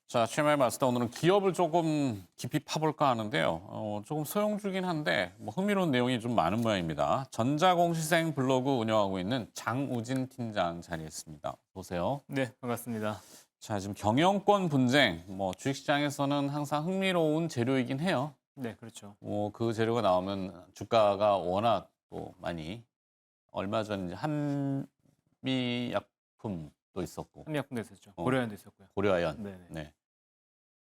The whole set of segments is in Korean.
자, 최마의 마스터 오늘은 기업을 조금 깊이 파볼까 하는데요. 조금 소형주긴 한데 뭐 흥미로운 내용이 좀 많은 모양입니다. 전자공시생 블로그 운영하고 있는 장우진 팀장 자리했습니다. 보세요. 네, 반갑습니다. 자, 지금 경영권 분쟁, 뭐 주식시장에서는 항상 흥미로운 재료이긴 해요. 네, 그렇죠. 그 재료가 나오면 주가가 워낙 또 많이 얼마 전 이제 한미약품도 있었고 한미약품도 있었죠. 어, 고려아연도 있었고요. 고려아연. 네네. 네.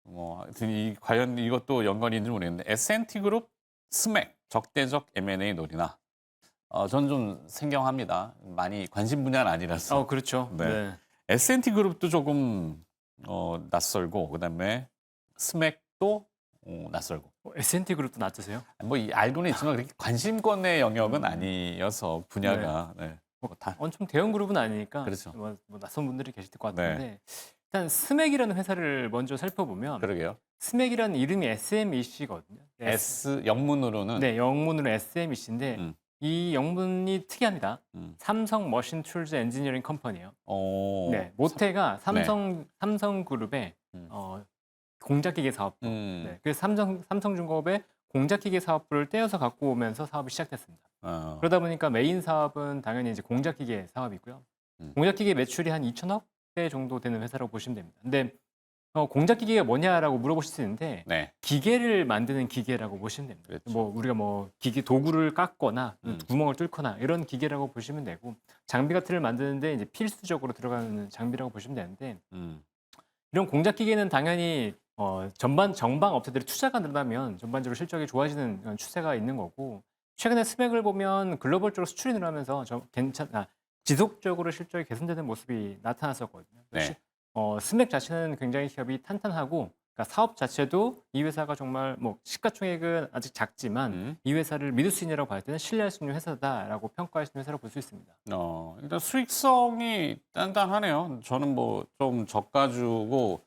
하여튼 과연 이것도 연관이 있는지 모르겠는데 S&T 그룹 스맥 적대적 M&A 놀이나 저는 좀 생경합니다. 많이 관심 분야는 아니라서. 그렇죠. 네. 네. S&T 그룹도 조금 낯설고 그다음에 스맥도 낯설고. S&T 그룹도 놔두세요? 알고는 있지만 그렇게 관심권의 영역은 아니어서 분야가 네. 다 엄청 대형 그룹은 아니니까 그렇죠. 뭐 낯선 분들이 계실 것 네. 같은데 일단 스맥이라는 회사를 먼저 살펴보면 그러게요. 스맥이라는 이름이 SMEC거든요. S 영문으로는 네, 영문으로 SMEC인데 음, 이 영문이 특이합니다. 음. 삼성 머신 툴즈 엔지니어링 컴퍼니예요. 어, 네, 모태가 삼성그룹의 음. 공작기계 사업부. 네, 그래서 삼성중공업의 공작기계 사업부를 떼어서 갖고 오면서 사업이 시작됐습니다. 그러다 보니까 메인 사업은 당연히 이제 공작기계 사업이고요. 음. 공작기계 매출이 한 2천억 대 정도 되는 회사라고 보시면 됩니다. 근데 공작기계가 뭐냐라고 물어보실 수 있는데 네. 기계를 만드는 기계라고 보시면 됩니다. 그렇죠. 뭐 우리가 기계 도구를 깎거나 음. 구멍을 뚫거나 이런 기계라고 보시면 되고 장비 같은 걸 만드는데 이제 필수적으로 들어가는 장비라고 보시면 되는데 음. 이런 공작 기계는 당연히 정방 업체들이 투자가 늘어나면 전반적으로 실적이 좋아지는 그런 추세가 있는 거고 최근에 스맥을 보면 글로벌적으로 수출이 늘어나면서 지속적으로 실적이 개선되는 모습이 나타났었거든요. 네. 스맥 자체는 굉장히 기업이 탄탄하고 그러니까 사업 자체도 이 회사가 정말 시가총액은 아직 작지만 음. 이 회사를 믿을 수 있느라고 봤을 때는 신뢰할 수 있는 회사다라고 평가할 수 있는 회사라고 볼 수 있습니다. 일단 수익성이 단단하네요. 저는 뭐 좀 저가주고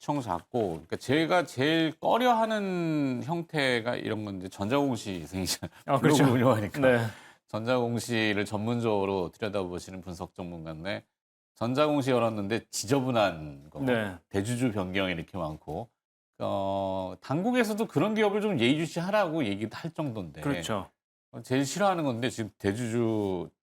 시총 작고, 그러니까 제가 제일 꺼려하는 형태가 이런 건데 전자공시생이잖아요. 그렇죠. 블로그 운영하니까 네. 전자공시를 전문적으로 들여다보시는 분석 전문가인데 전자공시 열었는데 지저분한 거, 네. 대주주 변경이 이렇게 많고, 당국에서도 그런 기업을 좀 예의주시하라고 얘기도 할 정도인데. 그렇죠. 제일 싫어하는 건데 지금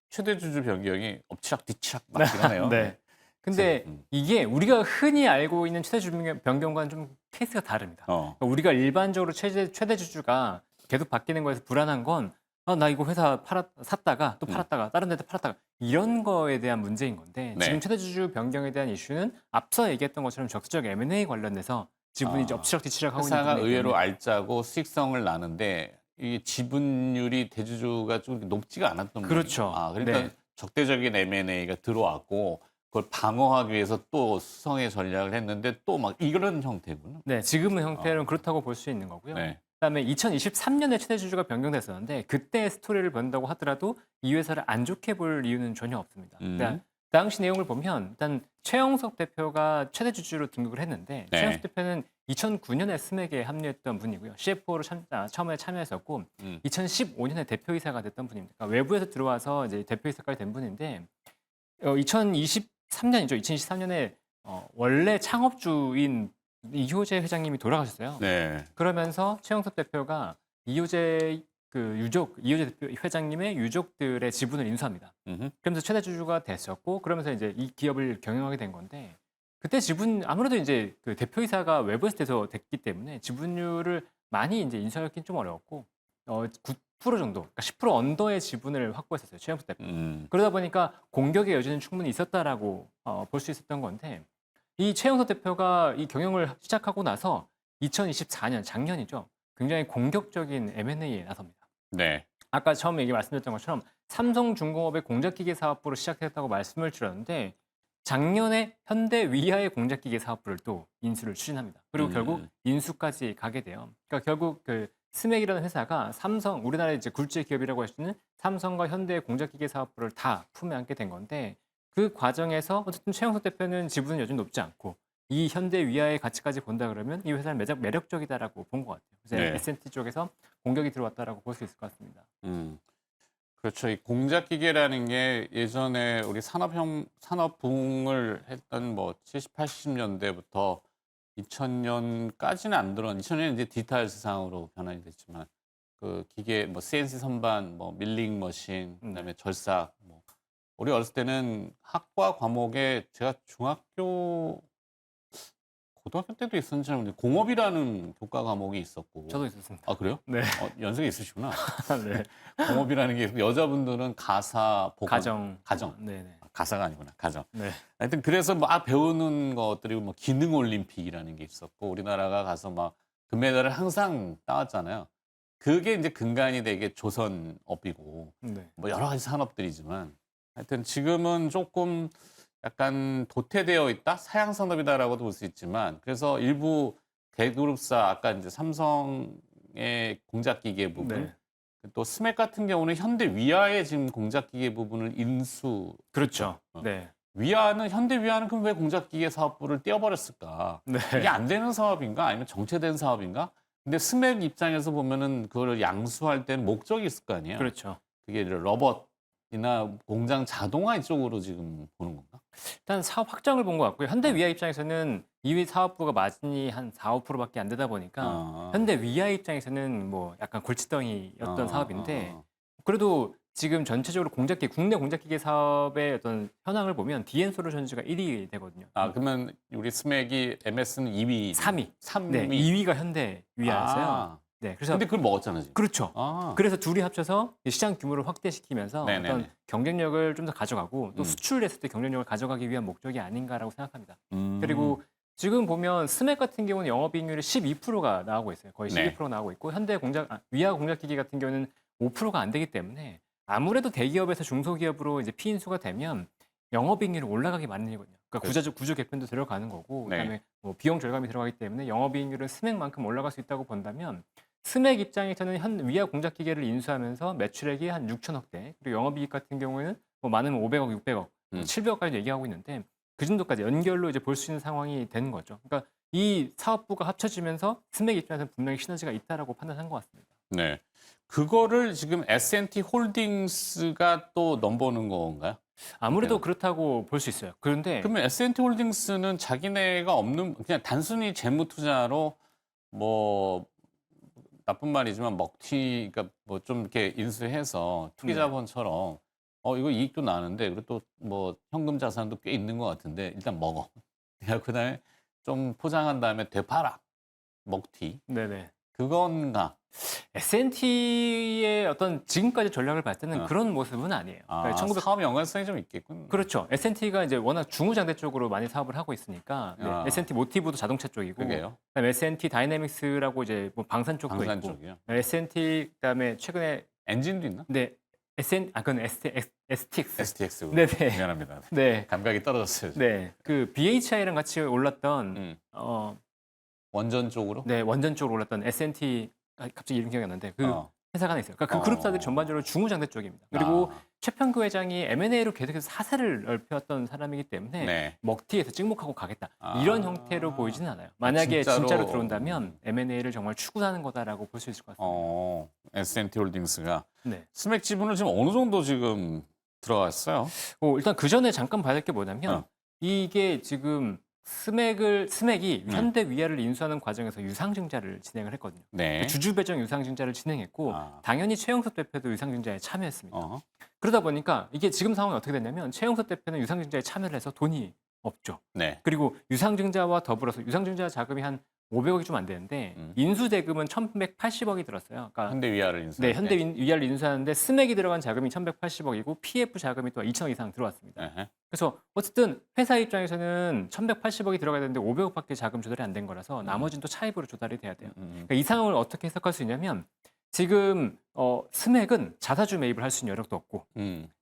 최대주주 변경이 엎치락뒤치락 맞긴 하네요. 네. 근데 음. 이게 우리가 흔히 알고 있는 최대 변경과는 좀 케이스가 다릅니다. 그러니까 우리가 일반적으로 최대 주주가 계속 바뀌는 거에서 불안한 건 나 이거 회사 샀다가 또 팔았다가 다른 데도 팔았다가 이런 거에 대한 문제인 건데 네. 지금 최대 주주 변경에 대한 이슈는 앞서 얘기했던 것처럼 적극적 M&A 관련돼서 지분이 이제 엎치락뒤치락 하고 있는 회사가 부분이기 의외로 때문에 알짜고 수익성을 나는데 이게 지분율이 대주주가 좀 높지가 않았던 거예요. 그렇죠. 그러니까 네. 적대적인 M&A가 들어왔고 그걸 방어하기 위해서 또 수성의 전략을 했는데 또 막 이런 형태구나. 네, 지금의 형태는 그렇다고 볼 수 있는 거고요. 네. 그다음에 2023년에 최대 주주가 변경됐었는데 그때 스토리를 본다고 하더라도 이 회사를 안 좋게 볼 이유는 전혀 없습니다. 그러니까 당시 내용을 보면 일단 최영석 대표가 최대 주주로 등극을 했는데 네. 최영석 대표는 2009년에 스맥에 합류했던 분이고요. CFO로 처음에 참여했었고 2015년에 대표이사가 됐던 분입니다. 그러니까 외부에서 들어와서 이제 대표이사까지 된 분인데 2023년이죠. 2023년에 원래 창업주인 이효재 회장님이 돌아가셨어요. 네. 그러면서 최영석 대표가 이효재 대표 회장님의 유족들의 지분을 인수합니다. 그러면서 최대 주주가 됐었고 그러면서 이제 이 기업을 경영하게 된 건데 그때 지분 아무래도 이제 그 대표이사가 외부에서 돼서 됐기 때문에 지분율을 많이 이제 인수하기는 좀 어려웠고 9% 정도, 그러니까 10% 언더의 지분을 확보했었어요. 최영석 대표. 그러다 보니까 공격의 여지는 충분히 있었다라고 볼 수 있었던 건데 이 최영석 대표가 이 경영을 시작하고 나서 2024년 작년이죠. 굉장히 공격적인 M&A에 나섭니다. 네. 아까 처음에 말씀드렸던 것처럼 삼성중공업의 공작기계 사업부를 시작했다고 말씀을 드렸는데 작년에 현대 위아의 공작기계 사업부를 또 인수를 추진합니다. 그리고 결국 인수까지 가게 돼요. 그러니까 결국 그 스맥이라는 회사가 우리나라의 이제 굴지 기업이라고 할 수 있는 삼성과 현대의 공작기계 사업부를 다 품에 안게 된 건데 그 과정에서 어쨌든 최영석 대표는 지분은 여전히 높지 않고 이 현대 위아의 가치까지 본다 그러면 이 회사는 매력적이다라고 본 것 같아요. 그래서 네. S&T 쪽에서 공격이 들어왔다라고 볼 수 있을 것 같습니다. 그렇죠. 이 공작기계라는 게 예전에 우리 산업 부흥을 했던 70, 80년대부터 2000년까지는 안 들었. 2000년 이제 디지털 세상으로 변환이 됐지만 그 기계 뭐 CNC 선반, 뭐 밀링 머신, 그다음에 절삭. 뭐 우리 어렸을 때는 학과 과목에 제가 중학교 고등학교 때도 있었는지 잘 모르겠는데 공업이라는 교과 과목이 있었고. 저도 있었습니다. 아 그래요? 네. 연세가 있으시구나. 네. 공업이라는 게 있고 여자분들은 가사, 보건, 가정. 네네. 가사가 아니구나. 가정. 네. 하여튼 그래서 막 배우는 것들이 뭐 기능 올림픽이라는 게 있었고 우리나라가 가서 막 금메달을 항상 따왔잖아요. 그게 이제 근간이 되게 조선업이고 네. 뭐 여러 가지 산업들이지만 하여튼 지금은 조금 약간 도태되어 있다? 사양 산업이다라고도 볼 수 있지만 그래서 일부 대그룹사 아까 이제 삼성의 공작기계 부분 네. 또 스맥 같은 경우는 현대 위아의 지금 공작기계 부분을 인수. 그렇죠. 어. 네. 위아는 현대 위아는 그럼 왜 공작기계 사업부를 떼어버렸을까? 네. 이게 안 되는 사업인가? 아니면 정체된 사업인가? 근데 스맥 입장에서 보면은 그거를 양수할 때는 목적이 있을 거 아니에요? 그렇죠. 그게 이제 로봇이나 공장 자동화 이쪽으로 지금 보는 건가? 일단 사업 확장을 본 것 같고요. 현대 위아 입장에서는 이위 사업부가 마진이 한 4, 5%밖에 안 되다 보니까 현대 위아 입장에서는 뭐 약간 골칫덩이였던 사업인데 그래도 지금 전체적으로 공작기 국내 공작기계 사업의 어떤 현황을 보면 DN솔루션즈가 1위 되거든요. 아 그러면 우리 스맥이 MS는 2위, 3위. 3위. 네, 2위가 현대 위아였어요. 아, 네, 그래서 근데 그걸 먹었잖아 지금. 그렇죠. 아, 그래서 둘이 합쳐서 시장 규모를 확대시키면서 네네네. 어떤 경쟁력을 좀 더 가져가고 또 음. 수출했을 때 경쟁력을 가져가기 위한 목적이 아닌가라고 생각합니다. 음. 그리고 지금 보면 스맥 같은 경우는 영업이익률이 12%가 나오고 있어요. 거의 12% 나오고 있고 현대 위아 공작기기 같은 경우는 5%가 안 되기 때문에 아무래도 대기업에서 중소기업으로 이제 피인수가 되면 영업이익률이 올라가기 마련이거든요. 그러니까 구조 개편도 들어가는 거고 네. 그다음에 뭐 비용 절감이 들어가기 때문에 영업이익률은 스맥만큼 올라갈 수 있다고 본다면 스맥 입장에서는 위아 공작기계를 인수하면서 매출액이 한 6천억대 그리고 영업이익 같은 경우에는 뭐 많으면 500억, 600억, 700억까지 얘기하고 있는데 그 정도까지 연결로 이제 볼 수 있는 상황이 되는 거죠. 그러니까 이 사업부가 합쳐지면서 스맥 입장에서는 분명히 시너지가 있다라고 판단한 것 같습니다. 네. 그거를 지금 S&T 홀딩스가 또 넘보는 건가요? 아무래도 그렇다고 볼 수 있어요. 그런데 그러면 S&T 홀딩스는 자기네가 없는 그냥 단순히 재무 투자로 뭐 나쁜 말이지만 먹튀 그러니까 뭐 좀 이렇게 인수해서 투기 자본처럼 이거 이익도 나는데 그리고 또 뭐 현금 자산도 꽤 있는 것 같은데 일단 먹어. 그다음에 좀 포장한 다음에 되팔아. 먹튀. 네네. 그건가? S&T의 어떤 지금까지 전략을 봤을 때는 그런 모습은 아니에요. 아, 그러니까 사업 연관성이 좀 있겠군. 그렇죠. S&T가 이제 워낙 중후장대 쪽으로 많이 사업을 하고 있으니까 네. S&T 모티브도 자동차 쪽이고 그게요. 그다음에 S&T 다이내믹스라고 이제 뭐 방산 쪽도 방산 있고 쪽이요. S&T 그다음에 최근에 엔진도 있나? 네 그건 STX. STX. 네네. 미안합니다. 네. 감각이 떨어졌어요. 네. 그 BHI랑 같이 올랐던 원전 쪽으로? 네, 원전 쪽으로 올랐던 S&T 갑자기 이름 기억이 안 나는데 그 회사가 하나 있어요. 그러니까 그 그룹사들이 전반적으로 중후장대 쪽입니다. 그리고 최평규 회장이 M&A로 계속해서 사세를 넓혔던 사람이기 때문에 네. 먹튀에서 찍목하고 가겠다. 이런 형태로 보이지는 않아요. 만약에 진짜로 들어온다면 M&A를 정말 추구하는 거다라고 볼 수 있을 것 같습니다. S&T 홀딩스가 네. 스맥 지분을 지금 어느 정도 지금 들어갔어요? 일단 그 전에 잠깐 봐야 될 게 뭐냐면 이게 지금 스맥이 현대 위아를 인수하는 과정에서 유상증자를 진행을 했거든요. 네. 주주 배정 유상증자를 진행했고 당연히 최영석 대표도 유상증자에 참여했습니다. 그러다 보니까 이게 지금 상황이 어떻게 됐냐면 최영석 대표는 유상증자에 참여를 해서 돈이 없죠. 네. 그리고 유상증자와 더불어서 유상증자 자금이 한 500억이 좀 안 되는데 인수 대금은 1,180억이 들었어요. 그러니까 현대 위아를 인수. 네, 현대 위아를 인수하는데 스맥이 들어간 자금이 1,180억이고 PF 자금이 또 2,000억 이상 들어왔습니다. 그래서 어쨌든 회사 입장에서는 1,180억이 들어가야 되는데 500억밖에 자금 조달이 안 된 거라서 나머지는 또 차입으로 조달이 돼야 돼요. 그러니까 이 상황을 어떻게 해석할 수 있냐면 지금 스맥은 자사주 매입을 할 수 있는 여력도 없고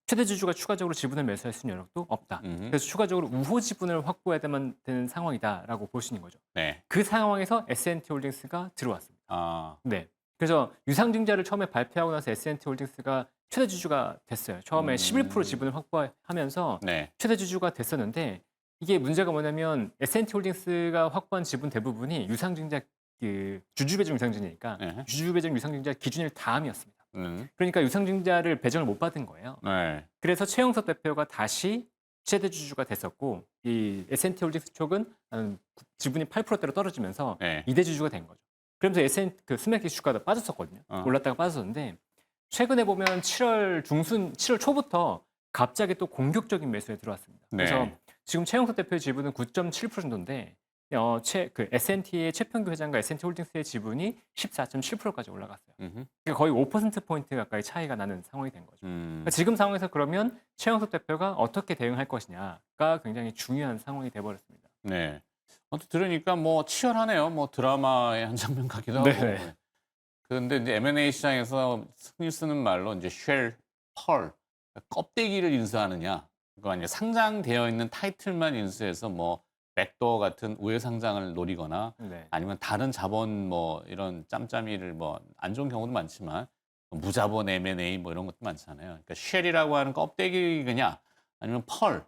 최대 주주가 추가적으로 지분을 매수할 수 있는 여력도 없다. 그래서 추가적으로 우호 지분을 확보해야 되는 상황이다라고 볼 수 있는 거죠. 네. 그 상황에서 S&T 홀딩스가 들어왔습니다. 네. 그래서 유상증자를 처음에 발표하고 나서 S&T 홀딩스가 최대 주주가 됐어요. 처음에 11% 지분을 확보하면서 최대 주주가 됐었는데 이게 문제가 뭐냐면 S&T 홀딩스가 확보한 지분 대부분이 유상증자 주주 배정 유상증자니까 주주 배정 유상증자 기준일 다음이었습니다. 그러니까 유상증자를 배정을 못 받은 거예요. 그래서 최영석 대표가 다시 최대 주주가 됐었고 이 S&T 홀딩스 쪽은 지분이 8%대로 떨어지면서 네. 2대 주주가 된 거죠. 그러면서 그 스맥 주가가 빠졌었거든요. 올랐다가 빠졌었는데 최근에 보면 7월 초부터 갑자기 또 공격적인 매수에 들어왔습니다. 네. 그래서 지금 최영석 대표의 지분은 9.7% 정도인데 그 S&T의 최평규 회장과 S&T 홀딩스의 지분이 14.7%까지 올라갔어요. 그러니까 거의 5%포인트 가까이 차이가 나는 상황이 된 거죠. 그러니까 지금 상황에서 그러면 최영석 대표가 어떻게 대응할 것이냐가 굉장히 중요한 상황이 돼버렸습니다. 네. 들으니까 뭐 치열하네요. 뭐 드라마의 한 장면 같기도 하고. 네. 그런데 이제 M&A 시장에서 흔히 쓰는 말로 이제 쉘, 펄, 껍데기를 인수하느냐, 그거 아니면 상장되어 있는 타이틀만 인수해서 뭐 백도어 같은 우회 상장을 노리거나 네. 아니면 다른 자본 뭐 이런 짬짬이를 뭐 안 좋은 경우도 많지만 무자본 M&A 뭐 이런 것도 많잖아요. 그러니까 쉘이라고 하는 껍데기냐 아니면 펄,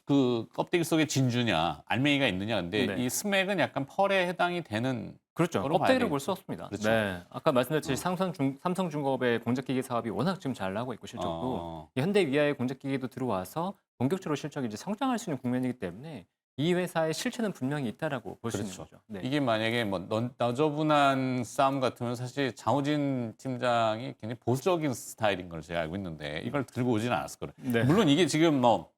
그 껍데기 속에 진주냐, 알맹이가 있느냐. 근데 네. 이 스맥은 약간 펄에 해당이 되는 그렇죠. 거로 봐야 껍데기를 볼 되겠죠. 수 없습니다. 그렇죠. 네. 아까 말씀드렸듯이 삼성중공업의 공작기계 사업이 워낙 지금 잘 나가고 있고 실적도 이 현대위아의 공작기계도 들어와서 본격적으로 실적이 이제 성장할 수 있는 국면이기 때문에 이 회사의 실체는 분명히 있다라고 볼 수 있는 그렇죠. 거죠. 네. 이게 만약에 뭐 너저분한 싸움 같으면 사실 장우진 팀장이 굉장히 보수적인 스타일인 걸 제가 알고 있는데 이걸 들고 오지는 않았을 거예요. 네. 물론 이게 지금 뭐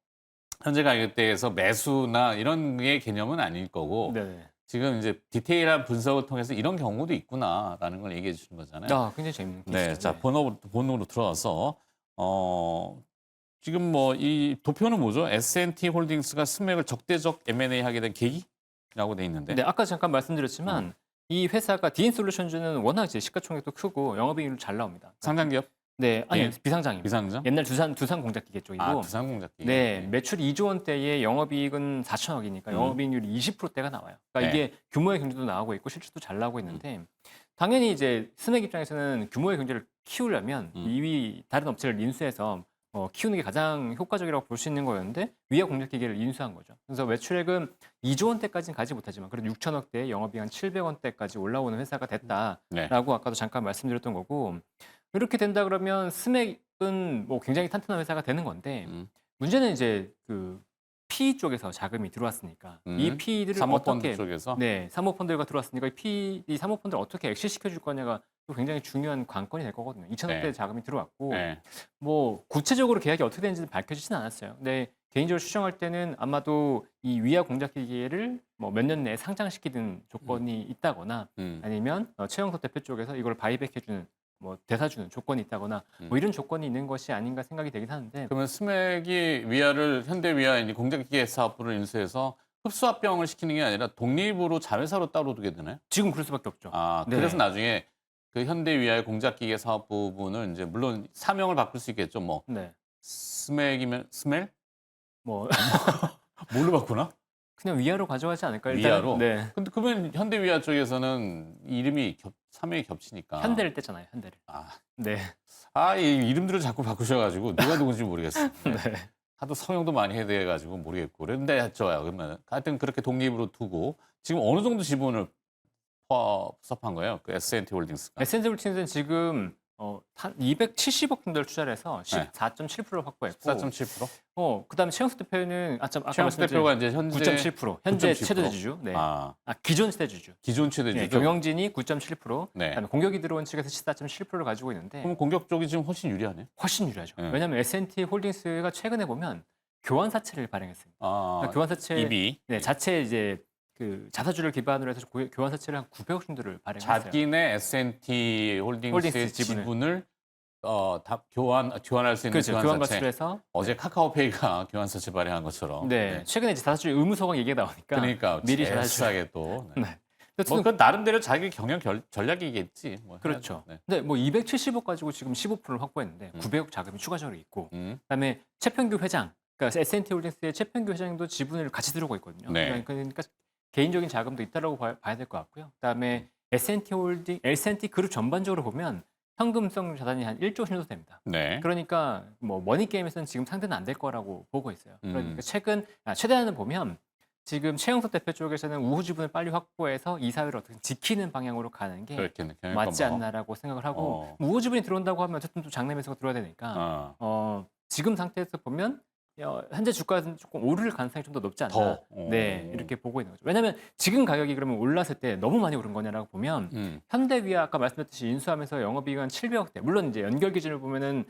현재 가격대에서 매수나 이런 게 개념은 아닐 거고 네. 지금 이제 디테일한 분석을 통해서 이런 경우도 있구나라는 걸 얘기해 주시는 거잖아요. 아, 굉장히 재밌는 네, 케이스죠. 자 본론으로 들어와서 지금 뭐 이 도표는 뭐죠? S&T 홀딩스가 스맥을 적대적 M&A 하게 된 계기라고 돼 있는데. 네, 아까 잠깐 말씀드렸지만 이 회사가 디인솔루션즈는 워낙 이제 시가총액도 크고 영업이익률 잘 나옵니다. 상장기업 네, 아니 예? 비상장입니다. 비상장? 옛날 두산 공작기계 쪽이고. 아, 두산공작기. 네, 매출 2조 원대의 영업이익은 4천억이니까 영업이익률이 20%대가 나와요. 그러니까 네. 이게 규모의 경제도 나오고 있고 실질도 잘 나오고 있는데 당연히 이제 스맥 입장에서는 규모의 경제를 키우려면 이 다른 업체를 인수해서 키우는 게 가장 효과적이라고 볼 수 있는 거였는데 위아 공작기계를 인수한 거죠. 그래서 매출액은 2조 원대까지는 가지 못하지만 그래도 6천억대의 영업이익 한 700원대까지 올라오는 회사가 됐다라고 네. 아까도 잠깐 말씀드렸던 거고 이렇게 된다 그러면 스맥은 뭐 굉장히 탄탄한 회사가 되는 건데 문제는 이제 그 PE 쪽에서 자금이 들어왔으니까 이 PE들을 사모펀드 어떻게 쪽에서 네 사모펀드가 들어왔으니까 이 사모펀드를 어떻게 엑시시켜 줄 거냐가 또 굉장히 중요한 관건이 될 거거든요. 2천억대 네. 자금이 들어왔고 네. 뭐 구체적으로 계약이 어떻게 되는지는 밝혀지진 않았어요. 근데 개인적으로 추정할 때는 아마도 이 위아 공작기계를 뭐 몇 년 내에 상장시키는 조건이 있다거나 아니면 최영석 대표 쪽에서 이걸 바이백해주는 뭐 대사주는 조건이 있다거나 뭐 이런 조건이 있는 것이 아닌가 생각이 되긴 하는데 그러면 스맥이 위아를 현대위아 이제 공작기계 사업부를 인수해서 흡수합병을 시키는 게 아니라 독립으로 자회사로 따로 두게 되나요? 지금 그럴 수밖에 없죠. 아, 네. 그래서 나중에 그 현대위아의 공작기계 사업 부분을 이제 물론 사명을 바꿀 수 있겠죠. 뭐 네. 스맥이면 스멜? 뭐 뭘로 바꾸나? 그냥 위아로 가져가지 않을까요? 일단은? 위아로? 네. 근데 그러면 현대위아 쪽에서는 이름이 사명이 겹치니까. 현대를 떼잖아요. 현대를. 아, 네. 이 이름들을 자꾸 바꾸셔가지고 누가 누군지 모르겠어요. 네. 하도 성형도 많이 해야 돼가지고 모르겠고. 그런데 좋아요. 그러면 하여튼 그렇게 독립으로 두고 지금 어느 정도 지분을 포섭한 거예요? 그 S&T 홀딩스가. S&T 홀딩스는 지금 한 270억 정도를 투자를 해서 네. 14.7%를 확보했고 14.7%? 그다음에 최영수 대표는 아까 최영수 대표가 이제 현재 9.7% 현재 9.7%? 최대 주주. 네. 아, 기존 최대 주주. 기존 최대 네, 주주. 경영진이 9.7%, 네. 그다음에 공격이 들어온 측에서 14.7%를 가지고 있는데 그럼 공격 쪽이 지금 훨씬 유리하네. 훨씬 유리하죠. 네. 왜냐하면 S&T 홀딩스가 최근에 보면 교환 사채를 발행했습니다. 아, 그러니까 교환 사채 EB. 네, 자체 이제 그 자사주를 기반으로 해서 교환 사채를 한 900억 정도를 발행했어요. 자기네 S&T 홀딩스의 홀딩스 지분을 다 교환할 수 있는 그렇죠. 교환 교환사채. 가치로 해서 어제 카카오페이가 교환사채 발행한 것처럼. 네, 최근에 이제 자사주 의무 소각 얘기가 나오니까 그러니까 미리 잘 싸게 또. 네. 네. 뭐 어쨌든 그 나름대로 자기 경영 전략이겠지. 뭐 그렇죠. 해야죠. 네. 근데 뭐 270억 가지고 지금 15%를 확보했는데 900억 자금이 추가적으로 있고 그다음에 최평규 회장, 그러니까 S&T 홀딩스의 최평규 회장도 지분을 같이 들어오고 있거든요. 네. 그러니까 개인적인 자금도 있다라고 봐야 될 것 같고요. 그다음에 S&T 그룹 전반적으로 보면 현금성 자산이 한 1조 정도 됩니다. 네. 그러니까 뭐 머니 게임에서는 지금 상대는 안 될 거라고 보고 있어요. 그러니까 최대한은 보면 지금 최영석 대표 쪽에서는 우후 지분을 빨리 확보해서 이사회를 어떻게 지키는 방향으로 가는 게 그렇겠네. 맞지 않나라고 생각을 하고 우후 지분이 들어온다고 하면 어쨌든 또 장내 매수가 들어야 되니까 지금 상태에서 보면 현재 주가는 조금 오를 가능성이 좀 더 높지 않나. 더. 네, 이렇게 보고 있는 거죠. 왜냐하면 지금 가격이 그러면 올랐을 때 너무 많이 오른 거냐라고 보면 현대위아 아까 말씀드렸듯이 인수하면서 영업이익 한 700억대. 물론 이제 연결 기준을 보면은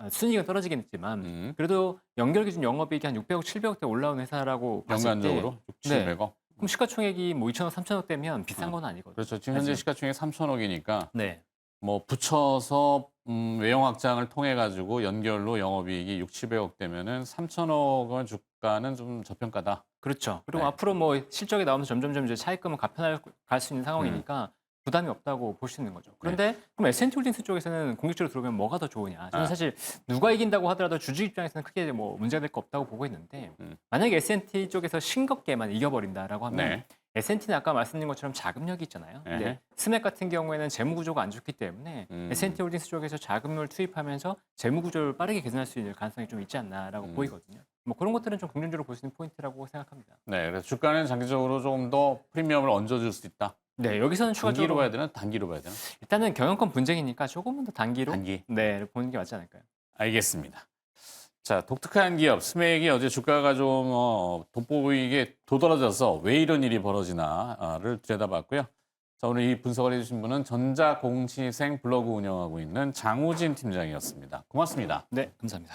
순이익은 떨어지긴 했지만 그래도 연결 기준 영업이익이 한 600억, 700억대 올라온 회사라고 봤을 때 연간적으로 6, 네. 700억. 그럼 시가총액이 뭐 2천억, 3천억대면 비싼 건 아니거든요. 그렇죠. 지금 현재 시가총액 3천억이니까 네. 뭐 붙여서 외형 확장을 통해 가지고 연결로 영업이익이 6, 700억 되면은 3천억원 주가는 좀 저평가다. 그렇죠. 그리고 네. 앞으로 뭐 실적이 나오면서 점점점 이제 차입금을 갈 수 있는 상황이니까 부담이 없다고 볼 수 있는 거죠. 그런데 그럼 S&T홀딩스 쪽에서는 공격적으로 들어오면 뭐가 더 좋으냐? 저는 사실 누가 이긴다고 하더라도 주주 입장에서는 크게 뭐 문제가 될 거 없다고 보고 있는데 만약에 S&T 쪽에서 싱겁게만 이겨버린다라고 하면 네. S&T는 아까 말씀드린 것처럼 자금력이 있잖아요. 근데 스맥 같은 경우에는 재무 구조가 안 좋기 때문에 S&T 홀딩스 쪽에서 자금을 투입하면서 재무 구조를 빠르게 개선할 수 있는 가능성이 좀 있지 않나라고 보이거든요. 뭐 그런 것들은 좀 긍정적으로 볼 수 있는 포인트라고 생각합니다. 네, 그래서 주가는 장기적으로 조금 더 프리미엄을 얹어줄 수 있다. 네, 여기서는 단기로 추가적으로 봐야 되나? 단기로 봐야 되나? 일단은 경영권 분쟁이니까 조금은 더 단기로 단기. 네, 보는 게 맞지 않을까요? 알겠습니다. 자, 독특한 기업 스맥이 어제 주가가 좀 돋보이게 도드라져서 왜 이런 일이 벌어지나를 들여다봤고요. 자, 오늘 이 분석을 해주신 분은 전자공시생 블로그 운영하고 있는 장우진 팀장이었습니다. 고맙습니다. 네, 감사합니다.